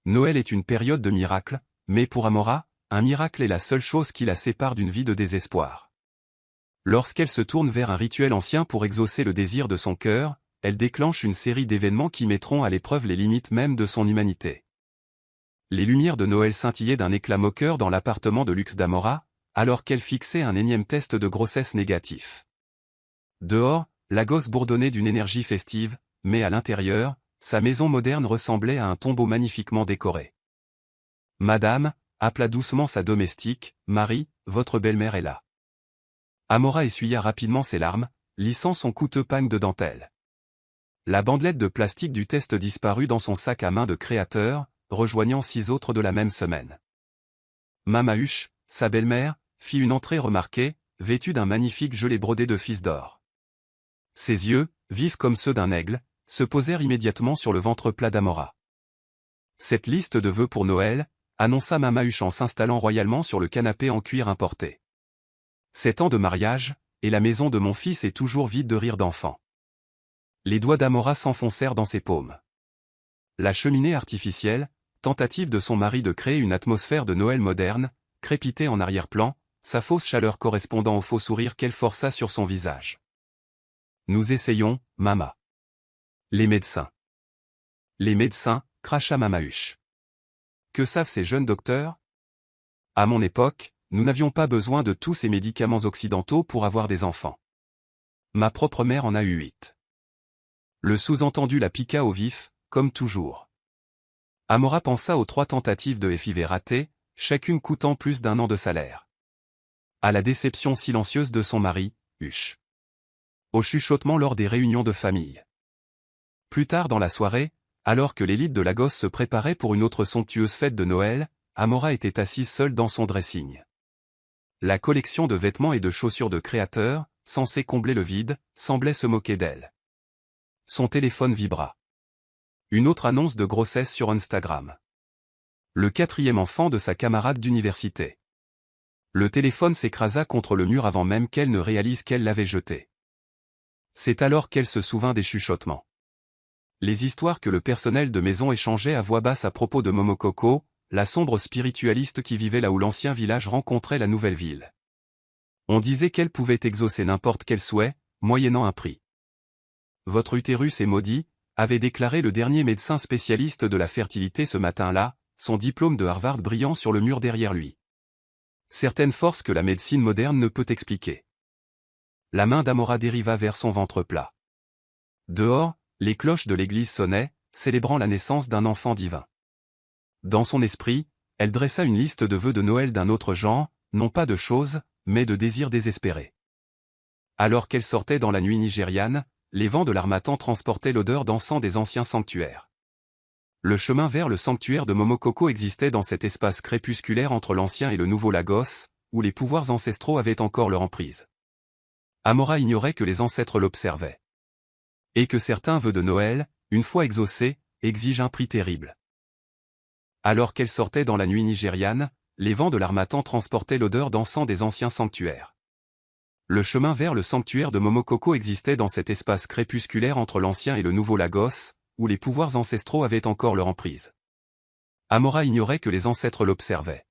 Noël est une période de miracles, mais pour Amora, un miracle est la seule chose qui la sépare d'une vie de désespoir. Lorsqu'elle se tourne vers un rituel ancien pour exaucer le désir de son cœur, elle déclenche une série d'événements qui mettront à l'épreuve les limites même de son humanité. Les lumières de Noël scintillaient d'un éclat moqueur dans l'appartement de luxe d'Amora, alors qu'elle fixait un énième test de grossesse négatif. Dehors, la gosse bourdonnait d'une énergie festive, mais à l'intérieur, sa maison moderne ressemblait à un tombeau magnifiquement décoré. « Madame » appela doucement sa domestique, « Marie, votre belle-mère est là. » Amora essuya rapidement ses larmes, lissant son coûteux pagne de dentelle. La bandelette de plastique du test disparut dans son sac à main de créateur, rejoignant 6 autres de la même semaine. Mama Huche, sa belle-mère, fit une entrée remarquée, vêtue d'un magnifique gilet brodé de fils d'or. Ses yeux, vifs comme ceux d'un aigle, se posèrent immédiatement sur le ventre plat d'Amora. Cette liste de vœux pour Noël, annonça Mama Huche en s'installant royalement sur le canapé en cuir importé. 7 ans de mariage, et la maison de mon fils est toujours vide de rire d'enfant. Les doigts d'Amora s'enfoncèrent dans ses paumes. La cheminée artificielle, tentative de son mari de créer une atmosphère de Noël moderne, crépitait en arrière-plan, sa fausse chaleur correspondant au faux sourire qu'elle força sur son visage. Nous essayons, Mama. Les médecins. Les médecins, cracha Mama Huche. Que savent ces jeunes docteurs? À mon époque, nous n'avions pas besoin de tous ces médicaments occidentaux pour avoir des enfants. Ma propre mère en a eu 8. Le sous-entendu la piqua au vif, comme toujours. Amora pensa aux 3 tentatives de FIV ratées, chacune coûtant plus d'1 an de salaire. À la déception silencieuse de son mari, Huche. Au chuchotement lors des réunions de famille. Plus tard dans la soirée, alors que l'élite de la gosse se préparait pour une autre somptueuse fête de Noël, Amora était assise seule dans son dressing. La collection de vêtements et de chaussures de créateur, censée combler le vide, semblait se moquer d'elle. Son téléphone vibra. Une autre annonce de grossesse sur Instagram. Le 4e enfant de sa camarade d'université. Le téléphone s'écrasa contre le mur avant même qu'elle ne réalise qu'elle l'avait jeté. C'est alors qu'elle se souvint des chuchotements. Les histoires que le personnel de maison échangeait à voix basse à propos de Momokoko, la sombre spiritualiste qui vivait là où l'ancien village rencontrait la nouvelle ville. On disait qu'elle pouvait exaucer n'importe quel souhait, moyennant un prix. Votre utérus est maudit, avait déclaré le dernier médecin spécialiste de la fertilité ce matin-là, son diplôme de Harvard brillant sur le mur derrière lui. Certaines forces que la médecine moderne ne peut expliquer. La main d'Amora dériva vers son ventre plat. Dehors, les cloches de l'église sonnaient, célébrant la naissance d'un enfant divin. Dans son esprit, elle dressa une liste de vœux de Noël d'un autre genre, non pas de choses, mais de désirs désespérés. Alors qu'elle sortait dans la nuit nigériane, les vents de l'harmattan transportaient l'odeur d'encens des anciens sanctuaires. Le chemin vers le sanctuaire de Momokoko existait dans cet espace crépusculaire entre l'ancien et le nouveau Lagos, où les pouvoirs ancestraux avaient encore leur emprise. Amora ignorait que les ancêtres l'observaient. Et que certains vœux de Noël, une fois exaucés, exigent un prix terrible. Alors qu'elle sortait dans la nuit nigériane, les vents de l'harmattan transportaient l'odeur d'encens des anciens sanctuaires. Le chemin vers le sanctuaire de Momokoko existait dans cet espace crépusculaire entre l'ancien et le nouveau Lagos, où les pouvoirs ancestraux avaient encore leur emprise. Amora ignorait que les ancêtres l'observaient.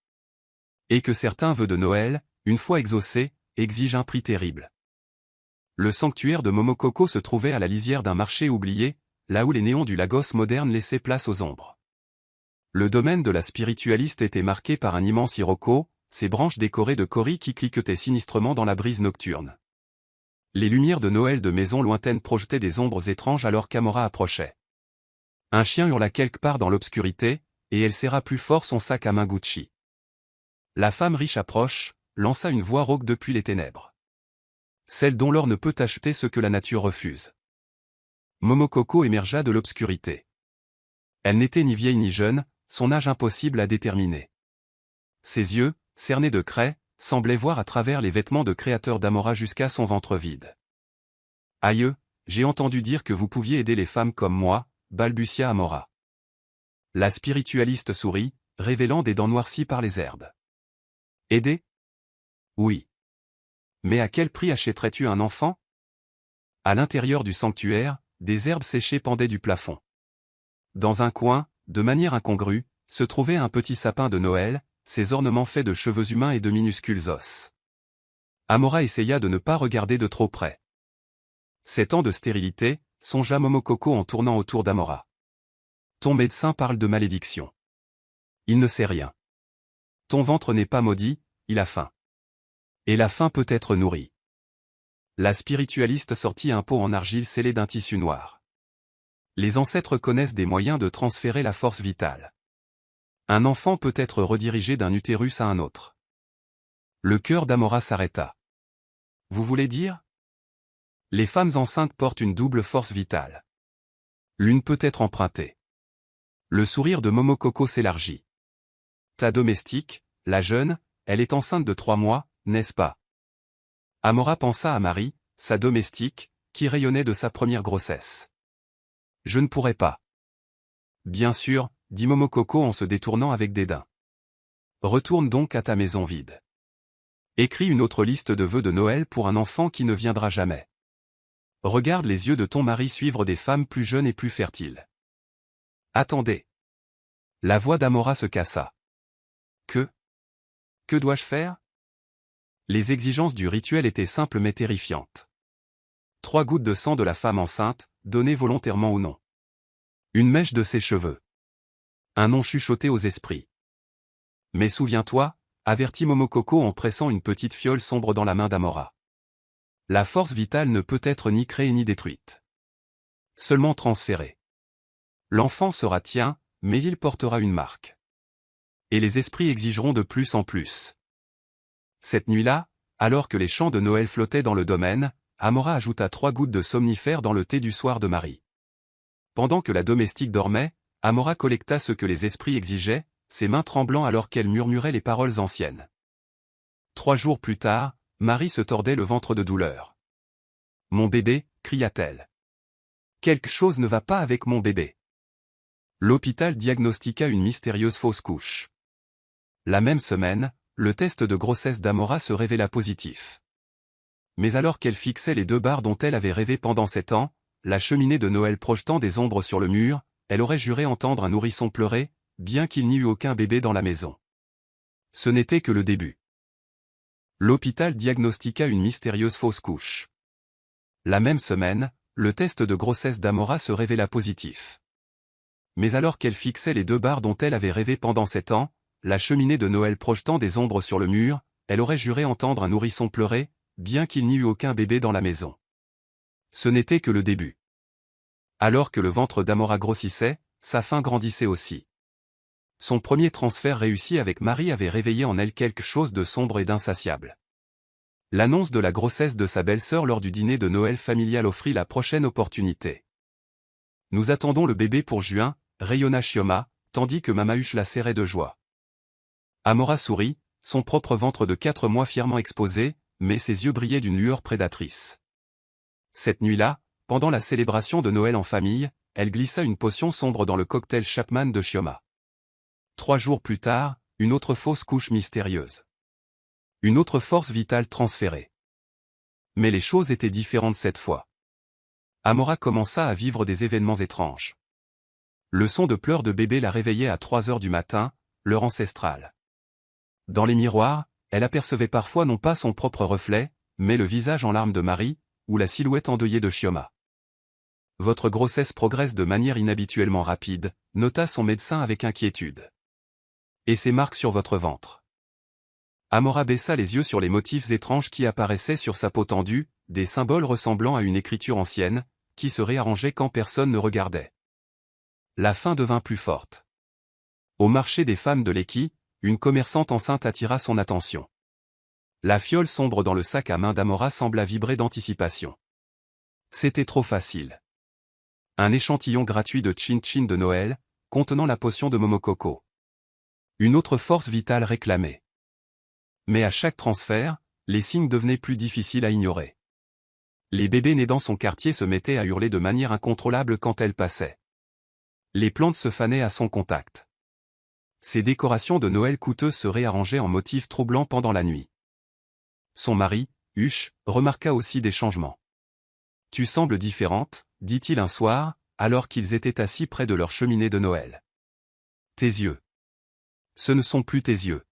Et que certains vœux de Noël, une fois exaucés, exigent un prix terrible. Le sanctuaire de Momokoko se trouvait à la lisière d'un marché oublié, là où les néons du Lagos moderne laissaient place aux ombres. Le domaine de la spiritualiste était marqué par un immense iroko, ses branches décorées de kauris qui cliquetaient sinistrement dans la brise nocturne. Les lumières de Noël de maisons lointaines projetaient des ombres étranges alors qu'Amora approchait. Un chien hurla quelque part dans l'obscurité, et elle serra plus fort son sac à main Gucci. La femme riche approche, lança une voix rauque depuis les ténèbres. Celle dont l'or ne peut acheter ce que la nature refuse. Momokoko émergea de l'obscurité. Elle n'était ni vieille ni jeune, son âge impossible à déterminer. Ses yeux, cernés de craie, semblaient voir à travers les vêtements de créateur d'Amora jusqu'à son ventre vide. « Aïe, j'ai entendu dire que vous pouviez aider les femmes comme moi, » balbutia Amora. La spiritualiste sourit, révélant des dents noircies par les herbes. « Aider ? Oui. Mais à quel prix achèterais-tu un enfant ? » À l'intérieur du sanctuaire, des herbes séchées pendaient du plafond. Dans un coin, de manière incongrue, se trouvait un petit sapin de Noël, ses ornements faits de cheveux humains et de minuscules os. Amora essaya de ne pas regarder de trop près. 7 ans de stérilité, songea Momokoko en tournant autour d'Amora. Ton médecin parle de malédiction. Il ne sait rien. Ton ventre n'est pas maudit, il a faim. Et la faim peut être nourrie. La spiritualiste sortit un pot en argile scellé d'un tissu noir. Les ancêtres connaissent des moyens de transférer la force vitale. Un enfant peut être redirigé d'un utérus à un autre. Le cœur d'Amora s'arrêta. Vous voulez dire? Les femmes enceintes portent une double force vitale. L'une peut être empruntée. Le sourire de Momokoko s'élargit. Ta domestique, la jeune, elle est enceinte de 3 mois, n'est-ce pas? Amora pensa à Marie, sa domestique, qui rayonnait de sa première grossesse. Je ne pourrais pas. Bien sûr, dit Momokoko en se détournant avec dédain. Retourne donc à ta maison vide. Écris une autre liste de vœux de Noël pour un enfant qui ne viendra jamais. Regarde les yeux de ton mari suivre des femmes plus jeunes et plus fertiles. Attendez. La voix d'Amora se cassa. Que dois-je faire? Les exigences du rituel étaient simples mais terrifiantes. 3 gouttes de sang de la femme enceinte, données volontairement ou non. Une mèche de ses cheveux. Un nom chuchoté aux esprits. Mais souviens-toi, avertit Momokoko en pressant une petite fiole sombre dans la main d'Amora. La force vitale ne peut être ni créée ni détruite. Seulement transférée. L'enfant sera tien, mais il portera une marque. Et les esprits exigeront de plus en plus. Cette nuit-là, alors que les chants de Noël flottaient dans le domaine, Amora ajouta 3 gouttes de somnifère dans le thé du soir de Marie. Pendant que la domestique dormait, Amora collecta ce que les esprits exigeaient, ses mains tremblant alors qu'elle murmurait les paroles anciennes. 3 jours plus tard, Marie se tordait le ventre de douleur. Mon bébé, cria-t-elle. Quelque chose ne va pas avec mon bébé. L'hôpital diagnostiqua une mystérieuse fausse couche. La même semaine, le test de grossesse d'Amora se révéla positif. Mais alors qu'elle fixait les 2 barres dont elle avait rêvé pendant 7 ans, la cheminée de Noël projetant des ombres sur le mur, elle aurait juré entendre un nourrisson pleurer, bien qu'il n'y eût aucun bébé dans la maison. Ce n'était que le début. L'hôpital diagnostiqua une mystérieuse fausse couche. La même semaine, le test de grossesse d'Amora se révéla positif. Mais alors qu'elle fixait les 2 barres dont elle avait rêvé pendant 7 ans, la cheminée de Noël projetant des ombres sur le mur, elle aurait juré entendre un nourrisson pleurer, bien qu'il n'y eût aucun bébé dans la maison. Ce n'était que le début. Alors que le ventre d'Amora grossissait, sa faim grandissait aussi. Son premier transfert réussi avec Marie avait réveillé en elle quelque chose de sombre et d'insatiable. L'annonce de la grossesse de sa belle-sœur lors du dîner de Noël familial offrit la prochaine opportunité. Nous attendons le bébé pour juin, rayonna Chioma, tandis que Mamahuche la serrait de joie. Amora sourit, son propre ventre de 4 mois fièrement exposé, mais ses yeux brillaient d'une lueur prédatrice. Cette nuit-là, pendant la célébration de Noël en famille, elle glissa une potion sombre dans le cocktail Chapman de Chioma. 3 jours plus tard, une autre fausse couche mystérieuse. Une autre force vitale transférée. Mais les choses étaient différentes cette fois. Amora commença à vivre des événements étranges. Le son de pleurs de bébé la réveillait à 3 heures du matin, l'heure ancestrale. Dans les miroirs, elle apercevait parfois non pas son propre reflet, mais le visage en larmes de Marie, ou la silhouette endeuillée de Chioma. Votre grossesse progresse de manière inhabituellement rapide, nota son médecin avec inquiétude. Et ces marques sur votre ventre. Amora baissa les yeux sur les motifs étranges qui apparaissaient sur sa peau tendue, des symboles ressemblant à une écriture ancienne, qui se réarrangeaient quand personne ne regardait. La faim devint plus forte. Au marché des femmes de l'Eki, une commerçante enceinte attira son attention. La fiole sombre dans le sac à main d'Amora sembla vibrer d'anticipation. C'était trop facile. Un échantillon gratuit de Chin-Chin de Noël, contenant la potion de Momokoko. Une autre force vitale réclamée. Mais à chaque transfert, les signes devenaient plus difficiles à ignorer. Les bébés nés dans son quartier se mettaient à hurler de manière incontrôlable quand elle passait. Les plantes se fanaient à son contact. Ses décorations de Noël coûteuses se réarrangeaient en motifs troublants pendant la nuit. Son mari, Huche, remarqua aussi des changements. « Tu sembles différente, dit-il un soir, alors qu'ils étaient assis près de leur cheminée de Noël. Tes yeux. Ce ne sont plus tes yeux.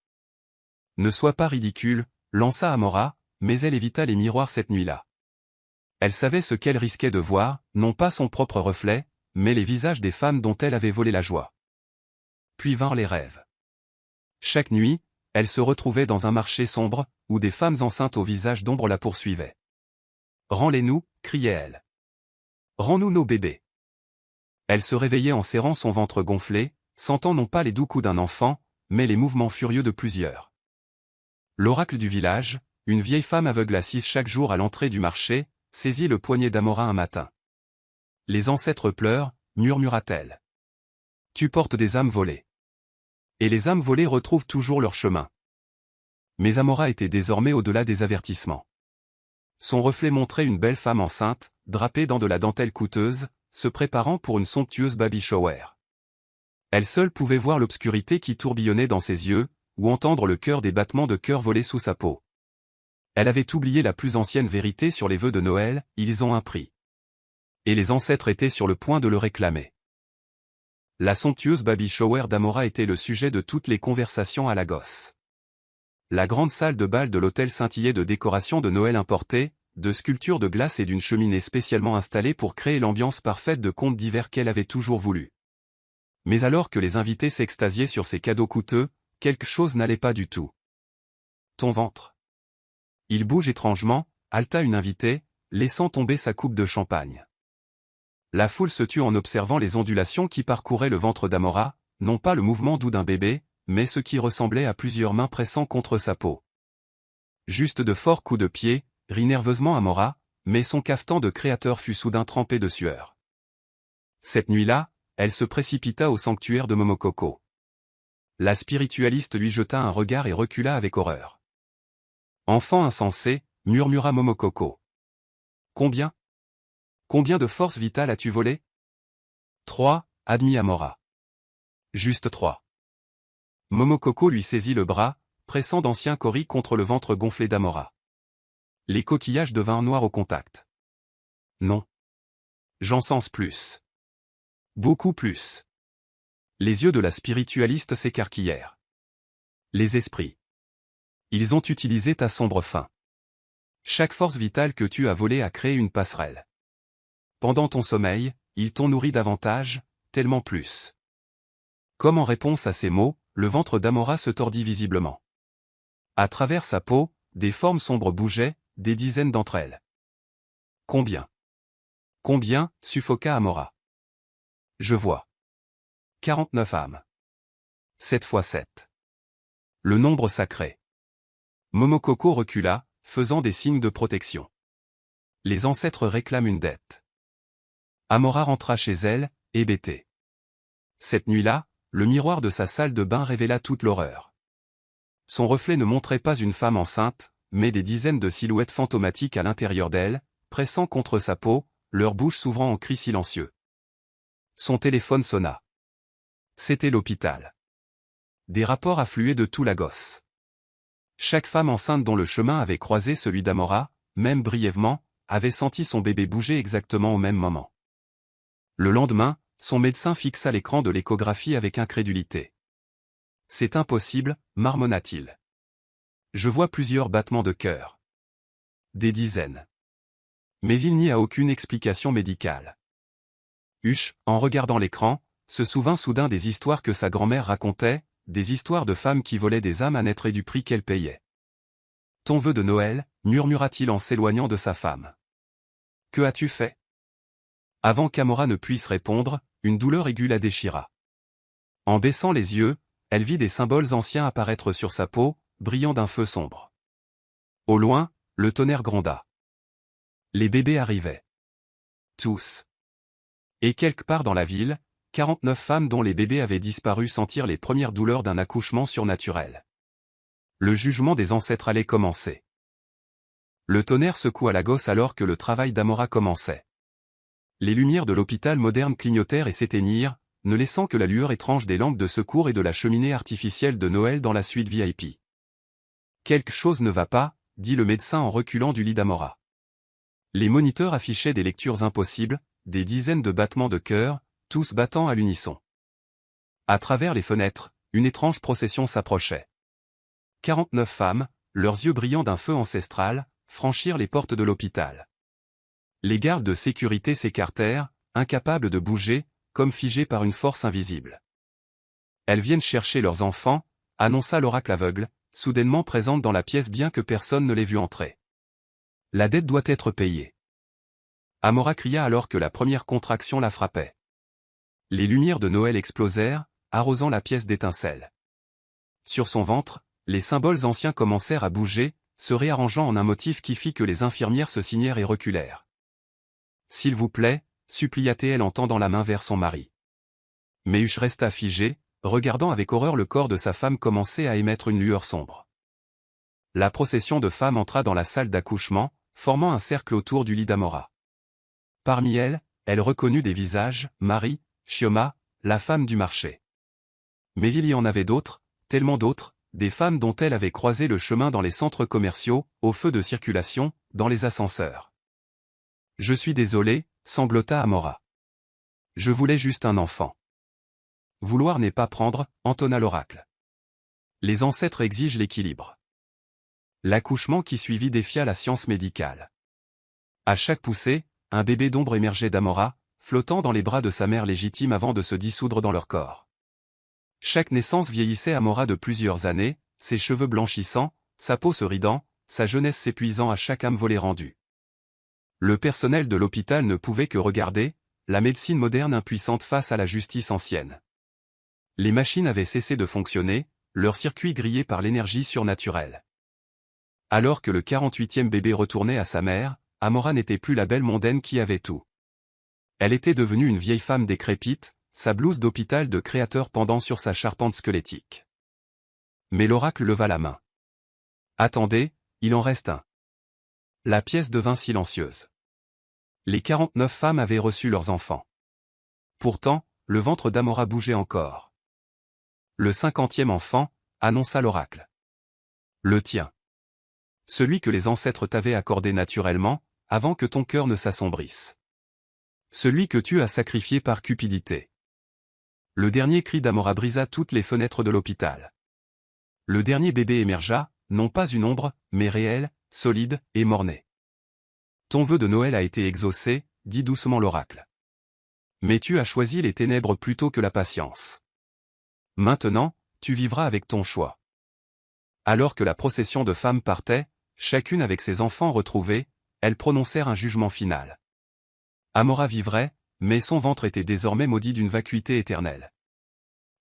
Ne sois pas ridicule, lança Amora, mais elle évita les miroirs cette nuit-là. Elle savait ce qu'elle risquait de voir, non pas son propre reflet, mais les visages des femmes dont elle avait volé la joie. Puis vinrent les rêves. Chaque nuit, elle se retrouvait dans un marché sombre, où des femmes enceintes au visage d'ombre la poursuivaient. « Rends-les-nous » criait-elle. « Rends-nous nos bébés !» Elle se réveillait en serrant son ventre gonflé, sentant non pas les doux coups d'un enfant, mais les mouvements furieux de plusieurs. L'oracle du village, une vieille femme aveugle assise chaque jour à l'entrée du marché, saisit le poignet d'Amora un matin. « Les ancêtres pleurent » murmura-t-elle. « Tu portes des âmes volées. Et les âmes volées retrouvent toujours leur chemin. » Mais Amora était désormais au-delà des avertissements. Son reflet montrait une belle femme enceinte, drapée dans de la dentelle coûteuse, se préparant pour une somptueuse baby shower. Elle seule pouvait voir l'obscurité qui tourbillonnait dans ses yeux, ou entendre le cœur des battements de cœur volés sous sa peau. Elle avait oublié la plus ancienne vérité sur les vœux de Noël, ils ont un prix. Et les ancêtres étaient sur le point de le réclamer. La somptueuse baby shower d'Amora était le sujet de toutes les conversations à Lagos. La grande salle de bal de l'hôtel scintillait de décorations de Noël importées, de sculptures de glace et d'une cheminée spécialement installée pour créer l'ambiance parfaite de contes d'hiver qu'elle avait toujours voulu. Mais alors que les invités s'extasiaient sur ces cadeaux coûteux, quelque chose n'allait pas du tout. « Ton ventre. » Il bouge étrangement, haleta une invitée, laissant tomber sa coupe de champagne. La foule se tut en observant les ondulations qui parcouraient le ventre d'Amora, non pas le mouvement doux d'un bébé, mais ce qui ressemblait à plusieurs mains pressant contre sa peau. Juste de forts coups de pied, rit nerveusement Amora, mais son cafetan de créateur fut soudain trempé de sueur. Cette nuit-là, elle se précipita au sanctuaire de Momokoko. La spiritualiste lui jeta un regard et recula avec horreur. « Enfant insensé » murmura Momokoko. « Combien ? Combien de force vitale as-tu volé ? » 3, admit Amora. Juste 3. Momokoko lui saisit le bras, pressant d'anciens cauris contre le ventre gonflé d'Amora. Les coquillages devinrent noirs au contact. Non. J'en sens plus. Beaucoup plus. Les yeux de la spiritualiste s'écarquillèrent. Les esprits. Ils ont utilisé ta sombre fin. Chaque force vitale que tu as volée a créé une passerelle. Pendant ton sommeil, ils t'ont nourri davantage, tellement plus. Comme en réponse à ces mots, le ventre d'Amora se tordit visiblement. À travers sa peau, des formes sombres bougeaient, des dizaines d'entre elles. Combien ? Combien ? Suffoqua Amora. Je vois. 49 âmes. 7 fois 7. Le nombre sacré. Momokoko recula, faisant des signes de protection. Les ancêtres réclament une dette. Amora rentra chez elle, hébétée. Cette nuit-là, le miroir de sa salle de bain révéla toute l'horreur. Son reflet ne montrait pas une femme enceinte, mais des dizaines de silhouettes fantomatiques à l'intérieur d'elle, pressant contre sa peau, leur bouche s'ouvrant en cris silencieux. Son téléphone sonna. C'était l'hôpital. Des rapports affluaient de tout Lagos. Chaque femme enceinte dont le chemin avait croisé celui d'Amora, même brièvement, avait senti son bébé bouger exactement au même moment. Le lendemain, son médecin fixa l'écran de l'échographie avec incrédulité. « C'est impossible » marmonna-t-il. « Je vois plusieurs battements de cœur. Des dizaines. Mais il n'y a aucune explication médicale. » Huche, en regardant l'écran, se souvint soudain des histoires que sa grand-mère racontait, des histoires de femmes qui volaient des âmes à naître et du prix qu'elles payaient. « Ton vœu de Noël » murmura-t-il en s'éloignant de sa femme. « Que as-tu fait ?» Avant qu'Amora ne puisse répondre, une douleur aiguë la déchira. En baissant les yeux, elle vit des symboles anciens apparaître sur sa peau, brillant d'un feu sombre. Au loin, le tonnerre gronda. Les bébés arrivaient. Tous. Et quelque part dans la ville, 49 femmes dont les bébés avaient disparu sentirent les premières douleurs d'un accouchement surnaturel. Le jugement des ancêtres allait commencer. Le tonnerre secoua Lagos alors que le travail d'Amora commençait. Les lumières de l'hôpital moderne clignotèrent et s'éteignirent, ne laissant que la lueur étrange des lampes de secours et de la cheminée artificielle de Noël dans la suite VIP. « Quelque chose ne va pas » dit le médecin en reculant du lit d'Amora. Les moniteurs affichaient des lectures impossibles, des dizaines de battements de cœur, tous battant à l'unisson. À travers les fenêtres, une étrange procession s'approchait. 49 femmes, leurs yeux brillants d'un feu ancestral, franchirent les portes de l'hôpital. Les gardes de sécurité s'écartèrent, incapables de bouger, comme figés par une force invisible. Elles viennent chercher leurs enfants, annonça l'oracle aveugle, soudainement présente dans la pièce bien que personne ne l'ait vue entrer. La dette doit être payée. Amora cria alors que la première contraction la frappait. Les lumières de Noël explosèrent, arrosant la pièce d'étincelles. Sur son ventre, les symboles anciens commencèrent à bouger, se réarrangeant en un motif qui fit que les infirmières se signèrent et reculèrent. « S'il vous plaît » supplia-t-elle en tendant la main vers son mari. Mais Hush resta figé, regardant avec horreur le corps de sa femme commencer à émettre une lueur sombre. La procession de femmes entra dans la salle d'accouchement, formant un cercle autour du lit d'Amora. Parmi elles, elle reconnut des visages, Marie, Chioma, la femme du marché. Mais il y en avait d'autres, tellement d'autres, des femmes dont elle avait croisé le chemin dans les centres commerciaux, au feu de circulation, dans les ascenseurs. « Je suis désolé » sanglota Amora. « Je voulais juste un enfant. » Vouloir n'est pas prendre, entonna l'oracle. Les ancêtres exigent l'équilibre. L'accouchement qui suivit défia la science médicale. À chaque poussée, un bébé d'ombre émergeait d'Amora, flottant dans les bras de sa mère légitime avant de se dissoudre dans leur corps. Chaque naissance vieillissait Amora de plusieurs années, ses cheveux blanchissant, sa peau se ridant, sa jeunesse s'épuisant à chaque âme volée rendue. Le personnel de l'hôpital ne pouvait que regarder, la médecine moderne impuissante face à la justice ancienne. Les machines avaient cessé de fonctionner, leurs circuits grillés par l'énergie surnaturelle. Alors que le 48e bébé retournait à sa mère, Amora n'était plus la belle mondaine qui avait tout. Elle était devenue une vieille femme décrépite, sa blouse d'hôpital de créateur pendant sur sa charpente squelettique. Mais l'oracle leva la main. « Attendez, il en reste un. » La pièce devint silencieuse. Les 49 femmes avaient reçu leurs enfants. Pourtant, le ventre d'Amora bougeait encore. Le 50e enfant, annonça l'oracle. Le tien. Celui que les ancêtres t'avaient accordé naturellement, avant que ton cœur ne s'assombrisse. Celui que tu as sacrifié par cupidité. Le dernier cri d'Amora brisa toutes les fenêtres de l'hôpital. Le dernier bébé émergea, non pas une ombre, mais réel, solide, et mort-né. Ton vœu de Noël a été exaucé, dit doucement l'oracle. Mais tu as choisi les ténèbres plutôt que la patience. Maintenant, tu vivras avec ton choix. Alors que la procession de femmes partait, chacune avec ses enfants retrouvés, elles prononcèrent un jugement final. Amora vivrait, mais son ventre était désormais maudit d'une vacuité éternelle.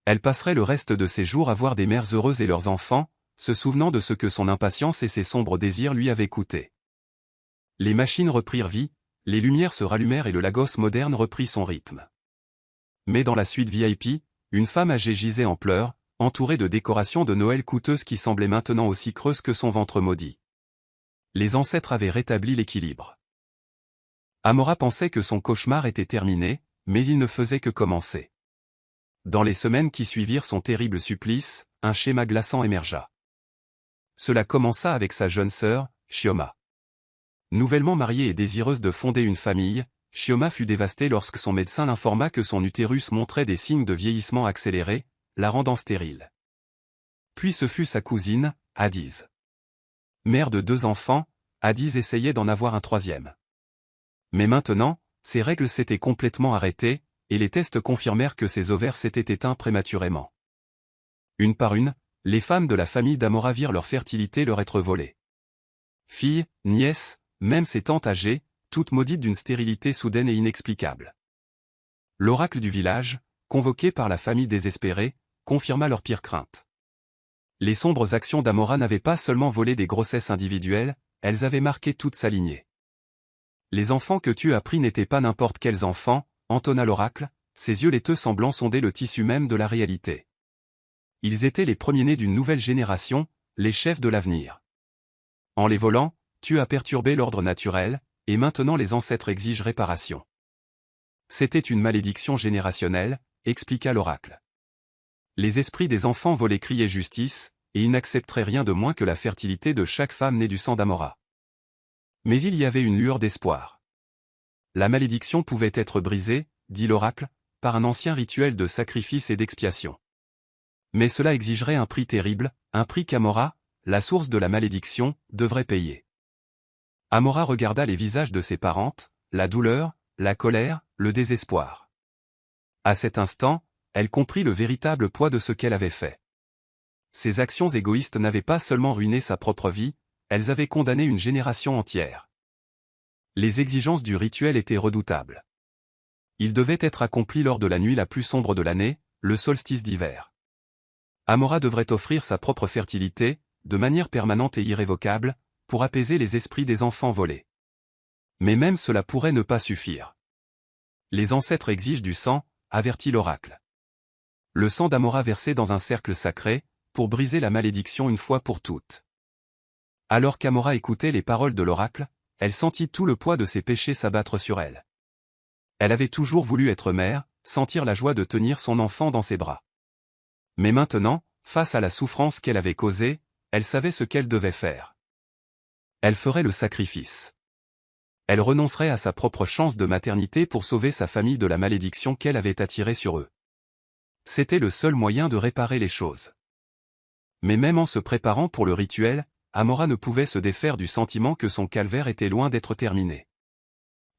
Elle passerait le reste de ses jours à voir des mères heureuses et leurs enfants, se souvenant de ce que son impatience et ses sombres désirs lui avaient coûté. Les machines reprirent vie, les lumières se rallumèrent et le Lagos moderne reprit son rythme. Mais dans la suite VIP, une femme âgée gisait en pleurs, entourée de décorations de Noël coûteuses qui semblaient maintenant aussi creuses que son ventre maudit. Les ancêtres avaient rétabli l'équilibre. Amora pensait que son cauchemar était terminé, mais il ne faisait que commencer. Dans les semaines qui suivirent son terrible supplice, un schéma glaçant émergea. Cela commença avec sa jeune sœur, Chioma. Nouvellement mariée et désireuse de fonder une famille, Chioma fut dévastée lorsque son médecin l'informa que son utérus montrait des signes de vieillissement accéléré, la rendant stérile. Puis ce fut sa cousine, Hadiz. Mère de 2 enfants, Hadiz essayait d'en avoir un 3e. Mais maintenant, ses règles s'étaient complètement arrêtées, et les tests confirmèrent que ses ovaires s'étaient éteints prématurément. Une par une, les femmes de la famille d'Amora virent leur fertilité leur être volée. Filles, nièces, même ses tantes âgées, toutes maudites d'une stérilité soudaine et inexplicable. L'oracle du village, convoqué par la famille désespérée, confirma leurs pires craintes. Les sombres actions d'Amora n'avaient pas seulement volé des grossesses individuelles, elles avaient marqué toute sa lignée. Les enfants que tu as pris n'étaient pas n'importe quels enfants, entonna l'oracle, ses yeux laiteux semblant sonder le tissu même de la réalité. Ils étaient les premiers-nés d'une nouvelle génération, les chefs de l'avenir. En les volant, tu as perturbé l'ordre naturel, et maintenant les ancêtres exigent réparation. C'était une malédiction générationnelle, expliqua l'oracle. Les esprits des enfants volés criaient justice, et ils n'accepteraient rien de moins que la fertilité de chaque femme née du sang d'Amora. Mais il y avait une lueur d'espoir. La malédiction pouvait être brisée, dit l'oracle, par un ancien rituel de sacrifice et d'expiation. Mais cela exigerait un prix terrible, un prix qu'Amora, la source de la malédiction, devrait payer. Amora regarda les visages de ses parentes, la douleur, la colère, le désespoir. À cet instant, elle comprit le véritable poids de ce qu'elle avait fait. Ses actions égoïstes n'avaient pas seulement ruiné sa propre vie, elles avaient condamné une génération entière. Les exigences du rituel étaient redoutables. Il devait être accompli lors de la nuit la plus sombre de l'année, le solstice d'hiver. Amora devrait offrir sa propre fertilité, de manière permanente et irrévocable, pour apaiser les esprits des enfants volés. Mais même cela pourrait ne pas suffire. Les ancêtres exigent du sang, avertit l'oracle. Le sang d'Amora versé dans un cercle sacré, pour briser la malédiction une fois pour toutes. Alors qu'Amora écoutait les paroles de l'oracle, elle sentit tout le poids de ses péchés s'abattre sur elle. Elle avait toujours voulu être mère, sentir la joie de tenir son enfant dans ses bras. Mais maintenant, face à la souffrance qu'elle avait causée, elle savait ce qu'elle devait faire. Elle ferait le sacrifice. Elle renoncerait à sa propre chance de maternité pour sauver sa famille de la malédiction qu'elle avait attirée sur eux. C'était le seul moyen de réparer les choses. Mais même en se préparant pour le rituel, Amora ne pouvait se défaire du sentiment que son calvaire était loin d'être terminé.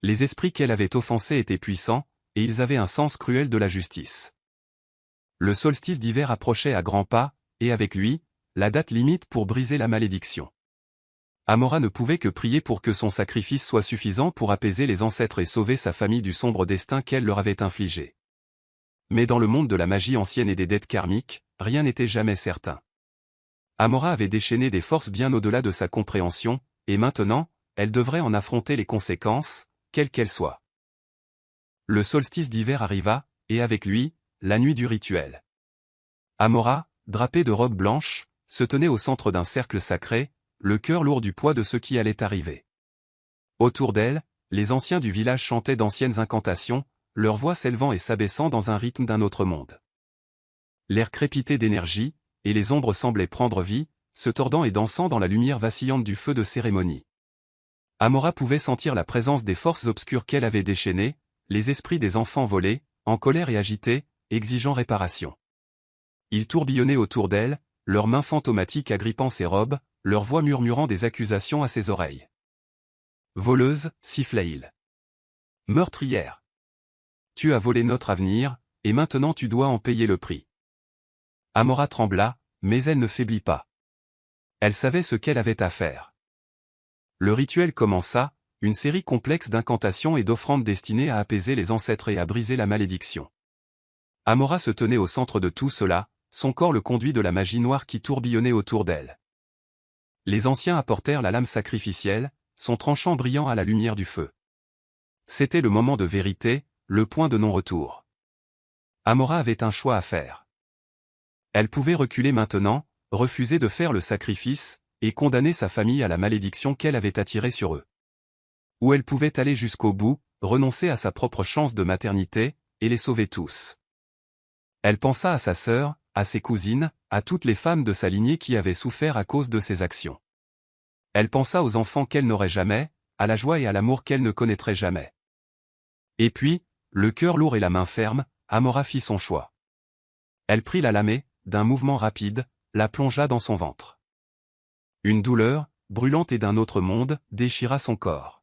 Les esprits qu'elle avait offensés étaient puissants, et ils avaient un sens cruel de la justice. Le solstice d'hiver approchait à grands pas, et avec lui, la date limite pour briser la malédiction. Amora ne pouvait que prier pour que son sacrifice soit suffisant pour apaiser les ancêtres et sauver sa famille du sombre destin qu'elle leur avait infligé. Mais dans le monde de la magie ancienne et des dettes karmiques, rien n'était jamais certain. Amora avait déchaîné des forces bien au-delà de sa compréhension, et maintenant, elle devrait en affronter les conséquences, quelles qu'elles soient. Le solstice d'hiver arriva, et avec lui, la nuit du rituel. Amora, drapée de robe blanche, se tenait au centre d'un cercle sacré, le cœur lourd du poids de ce qui allait arriver. Autour d'elle, les anciens du village chantaient d'anciennes incantations, leurs voix s'élevant et s'abaissant dans un rythme d'un autre monde. L'air crépitait d'énergie, et les ombres semblaient prendre vie, se tordant et dansant dans la lumière vacillante du feu de cérémonie. Amora pouvait sentir la présence des forces obscures qu'elle avait déchaînées, les esprits des enfants volés, en colère et agités, exigeant réparation. Ils tourbillonnaient autour d'elle, leurs mains fantomatiques agrippant ses robes, leurs voix murmurant des accusations à ses oreilles. Voleuse, siffla-t-il. Meurtrière. Tu as volé notre avenir, et maintenant tu dois en payer le prix. Amora trembla, mais elle ne faiblit pas. Elle savait ce qu'elle avait à faire. Le rituel commença, une série complexe d'incantations et d'offrandes destinées à apaiser les ancêtres et à briser la malédiction. Amora se tenait au centre de tout cela, son corps le conduit de la magie noire qui tourbillonnait autour d'elle. Les anciens apportèrent la lame sacrificielle, son tranchant brillant à la lumière du feu. C'était le moment de vérité, le point de non-retour. Amora avait un choix à faire. Elle pouvait reculer maintenant, refuser de faire le sacrifice, et condamner sa famille à la malédiction qu'elle avait attirée sur eux. Ou elle pouvait aller jusqu'au bout, renoncer à sa propre chance de maternité, et les sauver tous. Elle pensa à sa sœur, à ses cousines, à toutes les femmes de sa lignée qui avaient souffert à cause de ses actions. Elle pensa aux enfants qu'elle n'aurait jamais, à la joie et à l'amour qu'elle ne connaîtrait jamais. Et puis, le cœur lourd et la main ferme, Amora fit son choix. Elle prit la lame et, d'un mouvement rapide, la plongea dans son ventre. Une douleur, brûlante et d'un autre monde, déchira son corps.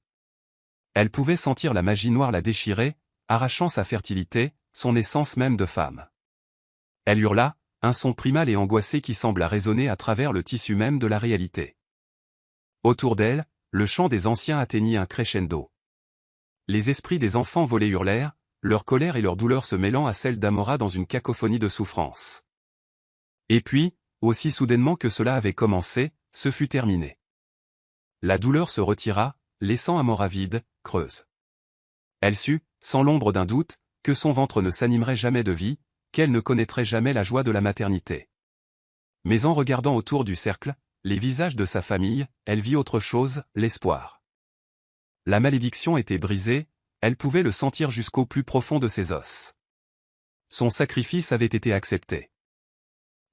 Elle pouvait sentir la magie noire la déchirer, arrachant sa fertilité, son essence même de femme. Elle hurla, un son primal et angoissé qui sembla résonner à travers le tissu même de la réalité. Autour d'elle, le chant des anciens atteignit un crescendo. Les esprits des enfants volés hurlèrent, leur colère et leur douleur se mêlant à celle d'Amora dans une cacophonie de souffrance. Et puis, aussi soudainement que cela avait commencé, ce fut terminé. La douleur se retira, laissant Amora vide, creuse. Elle sut, sans l'ombre d'un doute, que son ventre ne s'animerait jamais de vie, qu'elle ne connaîtrait jamais la joie de la maternité. Mais en regardant autour du cercle, les visages de sa famille, elle vit autre chose, l'espoir. La malédiction était brisée, elle pouvait le sentir jusqu'au plus profond de ses os. Son sacrifice avait été accepté.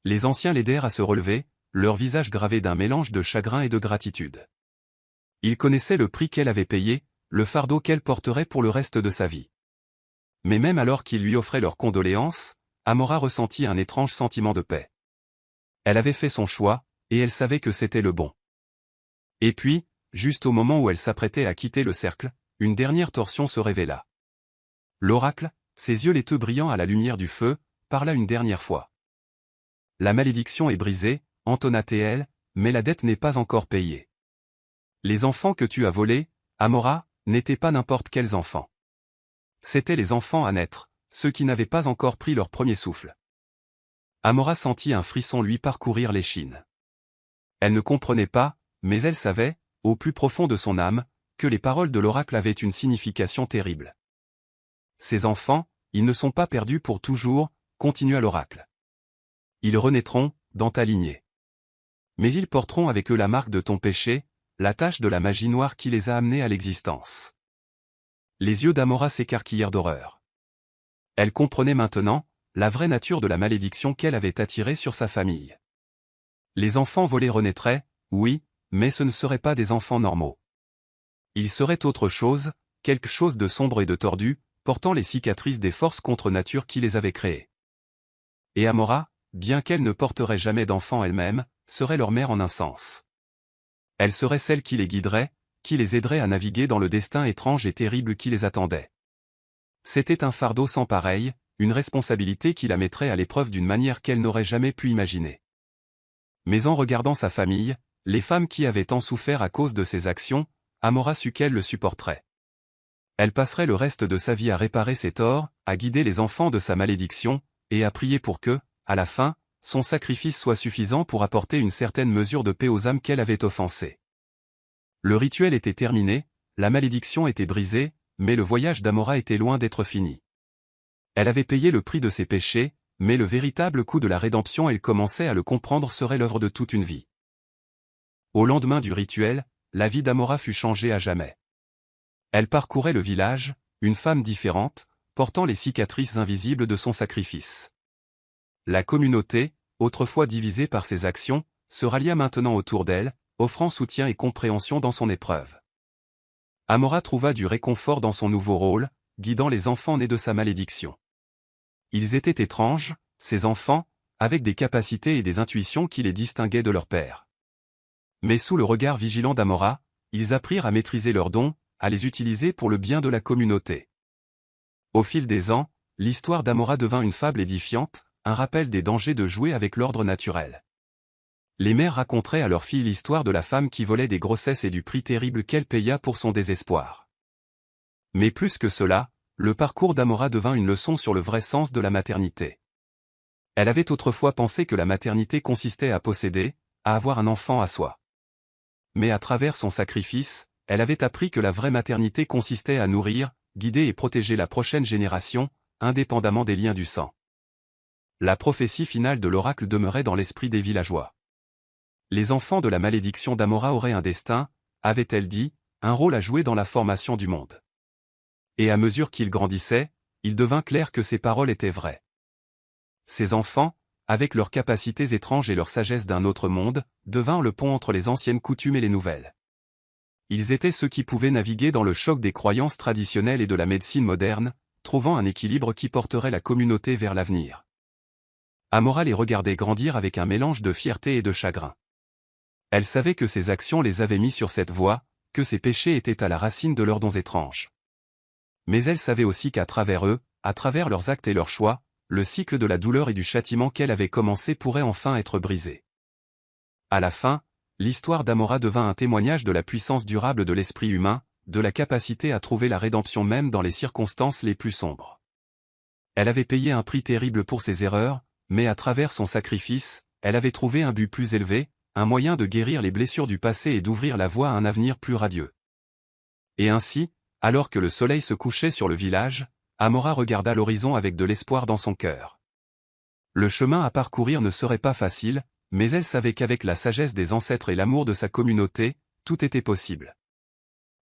Les anciens l'aidèrent à se relever, leur visage gravé d'un mélange de chagrin et de gratitude. Ils connaissaient le prix qu'elle avait payé, le fardeau qu'elle porterait pour le reste de sa vie. Mais même alors qu'ils lui offraient leurs condoléances, Amora ressentit un étrange sentiment de paix. Elle avait fait son choix, et elle savait que c'était le bon. Et puis, juste au moment où elle s'apprêtait à quitter le cercle, une dernière torsion se révéla. L'oracle, ses yeux laiteux brillant à la lumière du feu, parla une dernière fois. La malédiction est brisée, entonna-t-elle, mais la dette n'est pas encore payée. Les enfants que tu as volés, Amora, n'étaient pas n'importe quels enfants. C'étaient les enfants à naître, ceux qui n'avaient pas encore pris leur premier souffle. Amora sentit un frisson lui parcourir l'échine. Elle ne comprenait pas, mais elle savait, au plus profond de son âme, que les paroles de l'oracle avaient une signification terrible. Ces enfants, ils ne sont pas perdus pour toujours, continua l'oracle. Ils renaîtront, dans ta lignée. Mais ils porteront avec eux la marque de ton péché, la tache de la magie noire qui les a amenés à l'existence. Les yeux d'Amora s'écarquillèrent d'horreur. Elle comprenait maintenant la vraie nature de la malédiction qu'elle avait attirée sur sa famille. Les enfants volés renaîtraient, oui, mais ce ne seraient pas des enfants normaux. Ils seraient autre chose, quelque chose de sombre et de tordu, portant les cicatrices des forces contre nature qui les avaient créés. Et Amora, bien qu'elle ne porterait jamais d'enfants elle-même, serait leur mère en un sens. Elle serait celle qui les guiderait, qui les aiderait à naviguer dans le destin étrange et terrible qui les attendait. C'était un fardeau sans pareil, une responsabilité qui la mettrait à l'épreuve d'une manière qu'elle n'aurait jamais pu imaginer. Mais en regardant sa famille, les femmes qui avaient tant souffert à cause de ses actions, Amora sut qu'elle le supporterait. Elle passerait le reste de sa vie à réparer ses torts, à guider les enfants de sa malédiction, et à prier pour que, à la fin, son sacrifice soit suffisant pour apporter une certaine mesure de paix aux âmes qu'elle avait offensées. Le rituel était terminé, la malédiction était brisée, mais le voyage d'Amora était loin d'être fini. Elle avait payé le prix de ses péchés, mais le véritable coup de la rédemption, elle commençait à le comprendre, serait l'œuvre de toute une vie. Au lendemain du rituel, la vie d'Amora fut changée à jamais. Elle parcourait le village, une femme différente, portant les cicatrices invisibles de son sacrifice. La communauté, autrefois divisée par ses actions, se rallia maintenant autour d'elle, offrant soutien et compréhension dans son épreuve. Amora trouva du réconfort dans son nouveau rôle, guidant les enfants nés de sa malédiction. Ils étaient étranges, ces enfants, avec des capacités et des intuitions qui les distinguaient de leur père. Mais sous le regard vigilant d'Amora, ils apprirent à maîtriser leurs dons, à les utiliser pour le bien de la communauté. Au fil des ans, l'histoire d'Amora devint une fable édifiante, un rappel des dangers de jouer avec l'ordre naturel. Les mères raconteraient à leurs filles l'histoire de la femme qui volait des grossesses et du prix terrible qu'elle paya pour son désespoir. Mais plus que cela, le parcours d'Amora devint une leçon sur le vrai sens de la maternité. Elle avait autrefois pensé que la maternité consistait à posséder, à avoir un enfant à soi. Mais à travers son sacrifice, elle avait appris que la vraie maternité consistait à nourrir, guider et protéger la prochaine génération, indépendamment des liens du sang. La prophétie finale de l'oracle demeurait dans l'esprit des villageois. Les enfants de la malédiction d'Amora auraient un destin, avait-elle dit, un rôle à jouer dans la formation du monde. Et à mesure qu'ils grandissaient, il devint clair que ces paroles étaient vraies. Ces enfants, avec leurs capacités étranges et leur sagesse d'un autre monde, devinrent le pont entre les anciennes coutumes et les nouvelles. Ils étaient ceux qui pouvaient naviguer dans le choc des croyances traditionnelles et de la médecine moderne, trouvant un équilibre qui porterait la communauté vers l'avenir. Amora les regardait grandir avec un mélange de fierté et de chagrin. Elle savait que ses actions les avaient mis sur cette voie, que ses péchés étaient à la racine de leurs dons étranges. Mais elle savait aussi qu'à travers eux, à travers leurs actes et leurs choix, le cycle de la douleur et du châtiment qu'elle avait commencé pourrait enfin être brisé. À la fin, l'histoire d'Amora devint un témoignage de la puissance durable de l'esprit humain, de la capacité à trouver la rédemption même dans les circonstances les plus sombres. Elle avait payé un prix terrible pour ses erreurs, mais à travers son sacrifice, elle avait trouvé un but plus élevé, un moyen de guérir les blessures du passé et d'ouvrir la voie à un avenir plus radieux. Et ainsi, alors que le soleil se couchait sur le village, Amora regarda l'horizon avec de l'espoir dans son cœur. Le chemin à parcourir ne serait pas facile, mais elle savait qu'avec la sagesse des ancêtres et l'amour de sa communauté, tout était possible.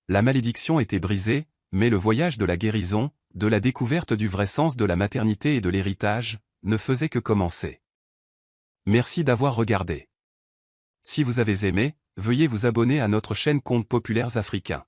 La malédiction était brisée, mais le voyage de la guérison, de la découverte du vrai sens de la maternité et de l'héritage, ne faisait que commencer. Merci d'avoir regardé. Si vous avez aimé, veuillez vous abonner à notre chaîne Contes populaires africains.